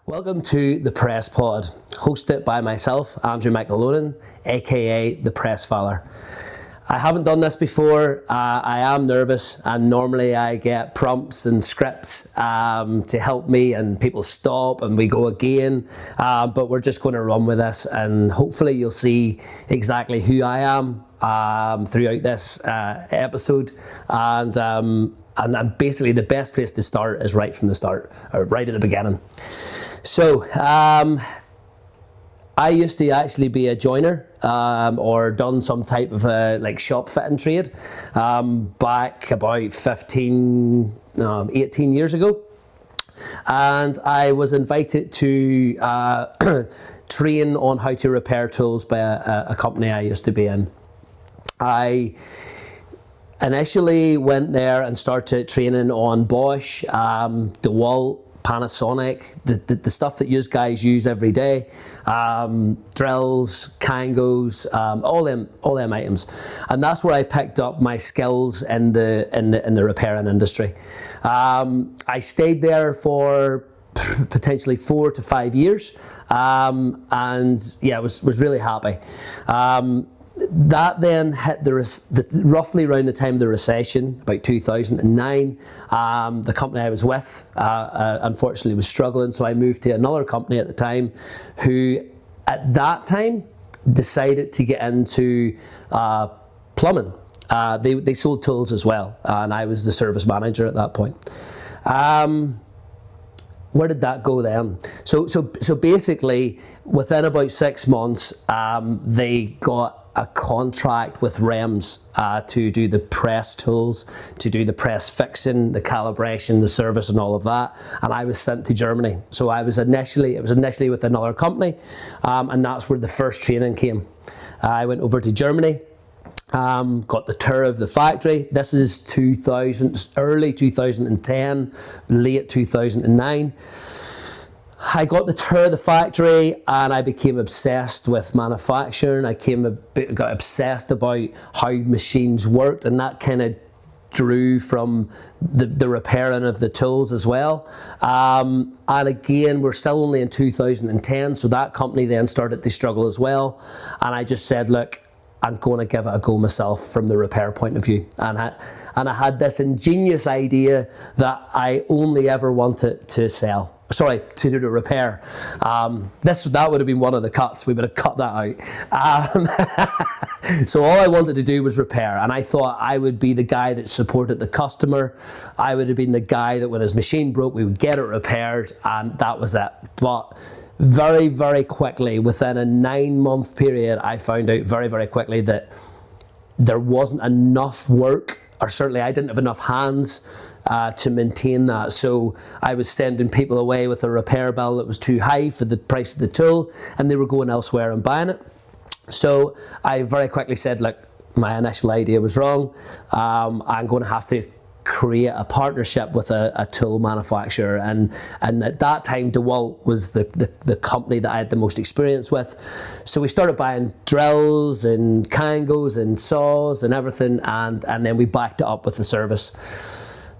Welcome to the Press Pod, hosted by myself, Andrew McAlonan, aka the Press Faller. I haven't done this before. I am nervous, and normally I get prompts and scripts to help me, and people stop and we go again. But we're just going to run with this, and hopefully you'll see exactly who I am throughout this episode. And basically the best place to start is right from the start, or right at the beginning. So, I used to actually be a joiner, or done some type of shop fitting trade, back about 18 years ago. And I was invited to train on how to repair tools by a company I used to be in. I initially went there and started training on Bosch, DeWalt, Panasonic, the stuff that you guys use every day, drills, Kangos, all them items, and that's where I picked up my skills in the repairing industry. I stayed there for potentially 4 to 5 years, and yeah, was really happy. That then hit roughly around the time of the recession, about 2009. The company I was with, unfortunately, was struggling, so I moved to another company at the time, who at that time decided to get into plumbing. They sold tools as well, and I was the service manager at that point. Where did that go then? So basically, within about 6 months, they got a contract with REMS to do the press tools, to do the press fixing, the calibration, the service, and all of that. And I was sent to Germany. So it was initially with another company, and that's where the first training came. I went over to Germany, got the tour of the factory. This is early 2010, late 2009. I got the tour of the factory, and I became obsessed with manufacturing. I got obsessed about how machines worked, and that kind of drew from the repairing of the tools as well. And again, we're still only in 2010, so that company then started to struggle as well. And I just said, look, I'm going to give it a go myself from the repair point of view. And I had this ingenious idea that I only ever wanted to to do the repair. That would have been one of the cuts. We would have cut that out. So all I wanted to do was repair, and I thought I would be the guy that supported the customer. I would have been the guy that when his machine broke, we would get it repaired, and that was it. But very, very quickly, within a 9-month period, I found out very, very quickly that there wasn't enough work, or certainly I didn't have enough hands to maintain that. So I was sending people away with a repair bill that was too high for the price of the tool, and they were going elsewhere and buying it. So I very quickly said, look, my initial idea was wrong. I'm going to have to create a partnership with a tool manufacturer, and at that time DeWalt was the company that I had the most experience with. So we started buying drills and Kangos and saws and everything, and then we backed it up with the service.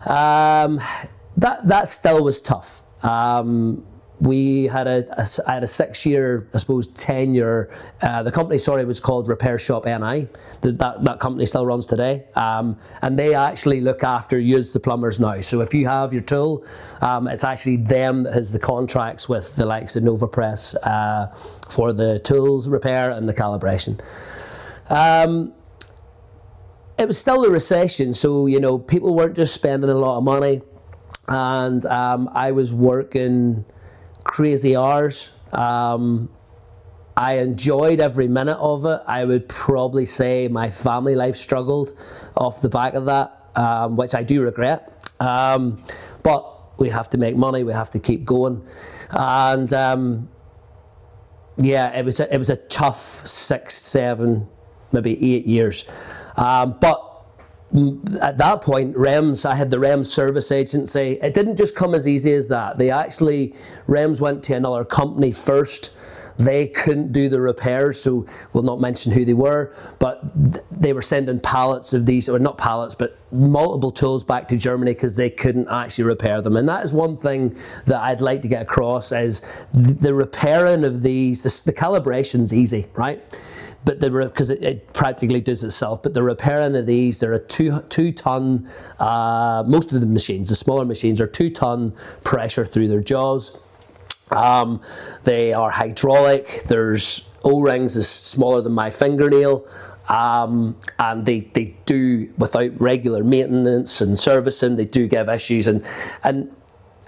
That still was tough. I had a 6-year, I suppose, tenure. The company, was called Repair Shop NI. That company still runs today. And they actually look after you as the plumbers now. So if you have your tool, it's actually them that has the contracts with the likes of NovaPress for the tools repair and the calibration. It was still a recession, so people weren't just spending a lot of money, and I was working crazy hours. I enjoyed every minute of it. I would probably say my family life struggled off the back of that, which I do regret. But we have to make money. We have to keep going, and it was a tough 6, 7, maybe 8 years. But at that point, I had the REMS service agency. It didn't just come as easy as that. REMS went to another company first they couldn't do the repairs, so we'll not mention who they were, but they were sending pallets of these, or not pallets, but multiple tools back to Germany because they couldn't actually repair them. And that is one thing that I'd like to get across, is the repairing of these, the calibration's easy, right? But because it practically does itself. But the repairing of these, they're a two ton. Most of the machines, the smaller machines, are 2 ton pressure through their jaws. They are hydraulic. There's O-rings as smaller than my fingernail, and they do, without regular maintenance and servicing, they do give issues. And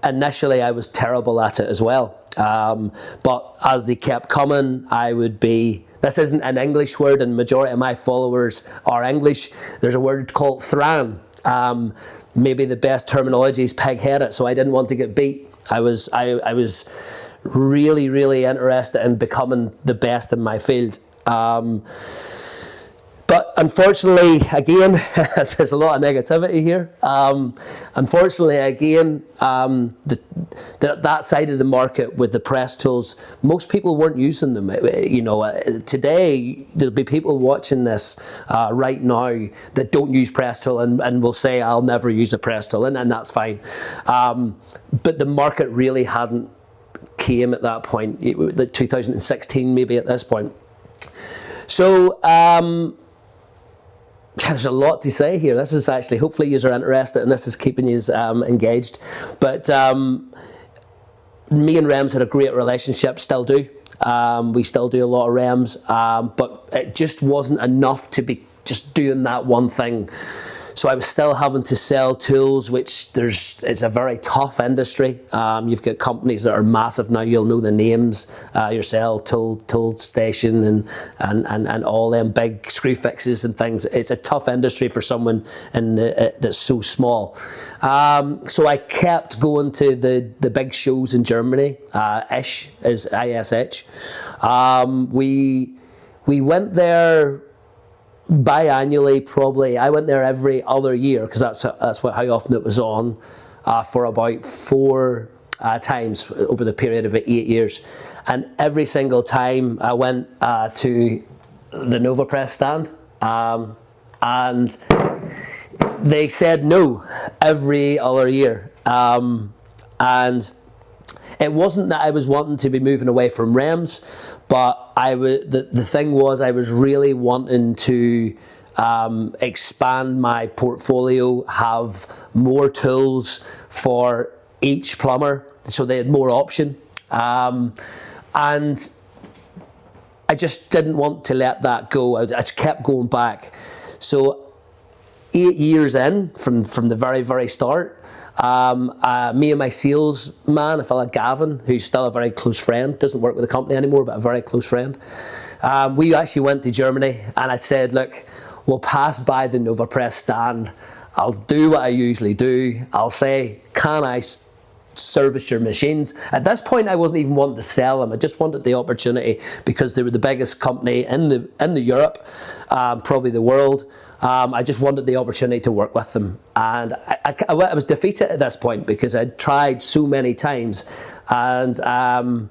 initially I was terrible at it as well. But as they kept coming, I would be. This isn't an English word, and the majority of my followers are English. There's a word called thran. Maybe the best terminology is pig-headed, so I didn't want to get beat. I was really, really interested in becoming the best in my field. But unfortunately, again, there's a lot of negativity here. Unfortunately, again, that side of the market with the press tools, most people weren't using them. You know, today there'll be people watching this right now that don't use press tool and will say, "I'll never use a press tool," and that's fine. But the market really hadn't came at that point, 2016 maybe at this point. So. There's a lot to say here. This is actually, hopefully you are interested, and this is keeping you engaged. But me and Rems had a great relationship, still do. We still do a lot of Rems, but it just wasn't enough to be just doing that one thing. So I was still having to sell tools, which it's a very tough industry. You've got companies that are massive now. You'll know the names yourself, Tool Station and all them big screw fixes and things. It's a tough industry for someone that's so small. So I kept going to the big shows in Germany. ISH is ISH. We went there biannually, probably. I went there every other year because that's how often it was on, for about 4 times over the period of 8 years. And every single time I went to the NovaPress stand, and they said no every other year. And it wasn't that I was wanting to be moving away from Rems, but the thing was, I was really wanting to expand my portfolio, have more tools for each plumber, so they had more option. And I just didn't want to let that go. I just kept going back. So 8 years in, from the very, very start, me and my sales man, a fella Gavin, who's still a very close friend, doesn't work with the company anymore, but a very close friend, we actually went to Germany, and I said, look, we'll pass by the NovaPress stand. I'll do what I usually do. I'll say, can I service your machines? At this point, I wasn't even wanting to sell them. I just wanted the opportunity because they were the biggest company in the Europe, probably the world. I just wanted the opportunity to work with them, and I was defeated at this point because I'd tried so many times, and I'm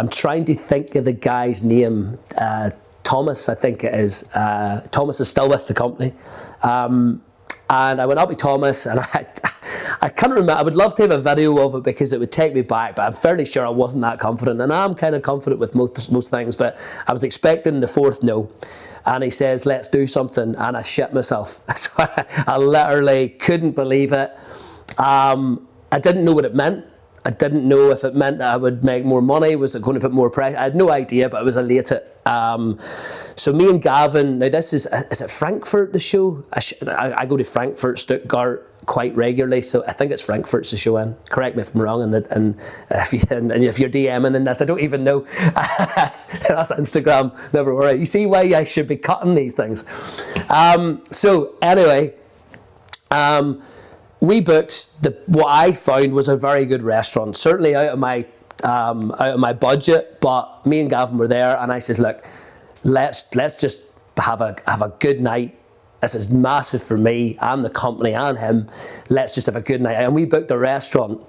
trying to think of the guy's name. Thomas, I think it is. Thomas is still with the company, and I went up to Thomas, and I can't remember. I would love to have a video of it because it would take me back, but I'm fairly sure I wasn't that confident, and I'm kind of confident with most things, but I was expecting the 4th no. And he says, let's do something, and I shit myself. So I literally couldn't believe it. I didn't know what it meant. I didn't know if it meant that I would make more money. Was it going to put more pressure? I had no idea, but I was elated. So me and Gavin, now this is it Frankfurt, the show? I go to Frankfurt, Stuttgart quite regularly, so I think it's Frankfurt's the show in. Correct me if I'm wrong, and if you're DMing in this, I don't even know. That's Instagram, never worry. You see why I should be cutting these things. So anyway, we booked what I found was a very good restaurant, certainly out of my budget, but me and Gavin were there, and I says, look, let's just have a good night this is massive for me and the company and him. Let's just have a good night. And we booked a restaurant.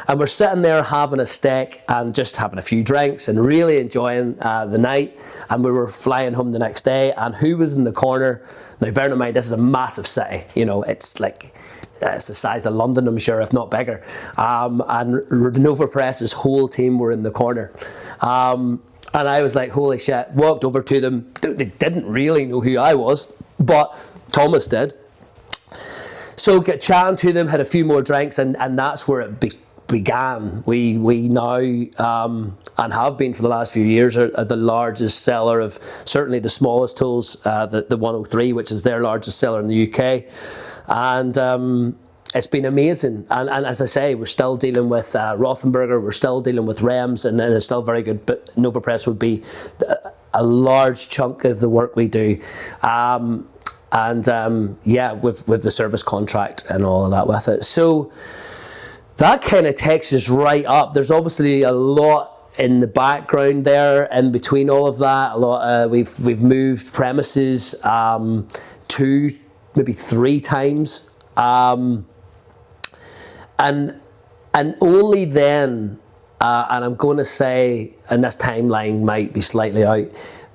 And we're sitting there having a steak and just having a few drinks and really enjoying the night. And we were flying home the next day. And who was in the corner? Now, bearing in mind, this is a massive city. You know, it's like, it's the size of London, I'm sure, if not bigger. And Nova Press's whole team were in the corner. And I was like, holy shit, walked over to them. They didn't really know who I was, but Thomas did. So get chatting to them, had a few more drinks, and that's where it began. We now, and have been for the last few years, are the largest seller of certainly the smallest tools, the 103, which is their largest seller in the UK. And it's been amazing. And as I say, we're still dealing with Rothenberger, we're still dealing with Rems, and it's still very good, but Nova Press would be a large chunk of the work we do. Yeah, with the service contract and all of that with it. So that kind of takes us right up. There's obviously a lot in the background there, in between all of that. A lot. We've moved premises 2, maybe 3 times, and only then. And I'm going to say, and this timeline might be slightly out,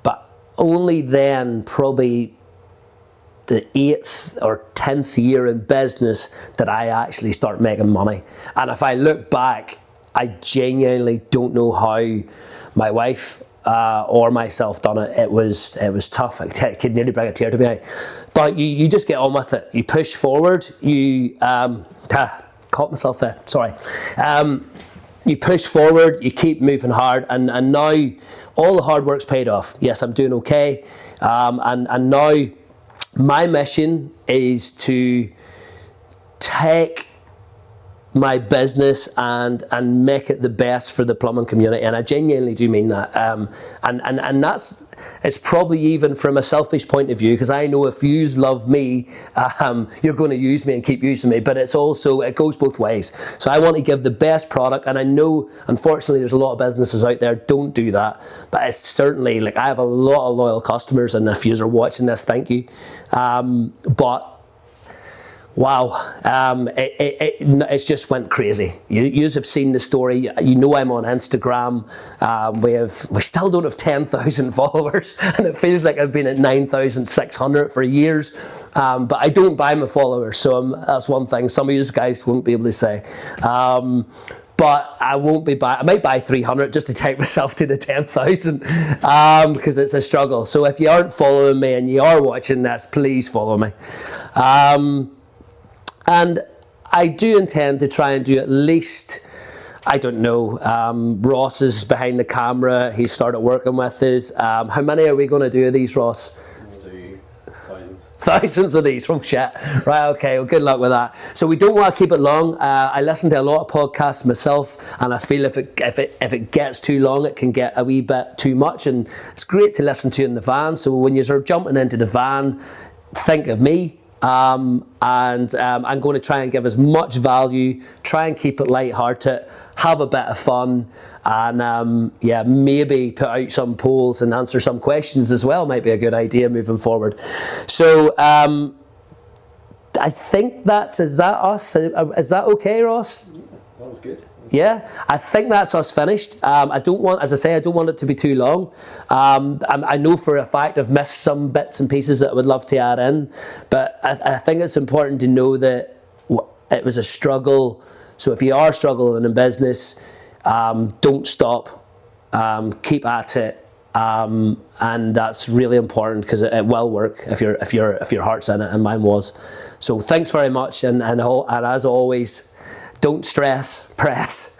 but only then, probably the 8th or 10th year in business, that I actually start making money. And if I look back, I genuinely don't know how my wife or myself done it. It was tough. I could nearly bring a tear to my eye. But you just get on with it. You push forward. You caught myself there. Sorry. You push forward. You keep moving hard. And now all the hard work's paid off. Yes, I'm doing okay. And now my mission is to take my business and make it the best for the plumbing community, and I genuinely do mean that. And that's, it's probably even from a selfish point of view, because I know if you love me, you're going to use me and keep using me. But it's also, it goes both ways. So I want to give the best product, and I know unfortunately there's a lot of businesses out there don't do that. But it's certainly, like, I have a lot of loyal customers, and if you are watching this, thank you. But wow, it's just went crazy. You have seen the story. You know I'm on Instagram. We still don't have 10,000 followers, and it feels like I've been at 9,600 for years. But I don't buy my followers, so that's one thing some of you guys won't be able to say. But I won't be I might buy 300 just to take myself to the 10,000, because it's a struggle. So if you aren't following me and you are watching this, please follow me. And I do intend to try and do at least, I don't know, Ross is behind the camera. He started working with us. How many are we going to do of these, Ross? We'll do thousands. Thousands of these. Oh shit. Right, okay, well, good luck with that. So we don't want to keep it long. I listen to a lot of podcasts myself, and I feel if it gets too long, it can get a wee bit too much, and it's great to listen to in the van. So when you're jumping into the van, think of me. I'm going to try and give as much value, try and keep it light-hearted, have a bit of fun, and maybe put out some polls and answer some questions as well. Might be a good idea moving forward. So I think is that us? Is that okay, Ross? That was good. Yeah, I think that's us finished. I don't want, as I say, I don't want it to be too long. I know for a fact I've missed some bits and pieces that I would love to add in, but I think it's important to know that it was a struggle. So if you are struggling in business, don't stop. Keep at it, and that's really important, because it will work if your heart's in it, and mine was. So thanks very much, and as always, don't stress, press.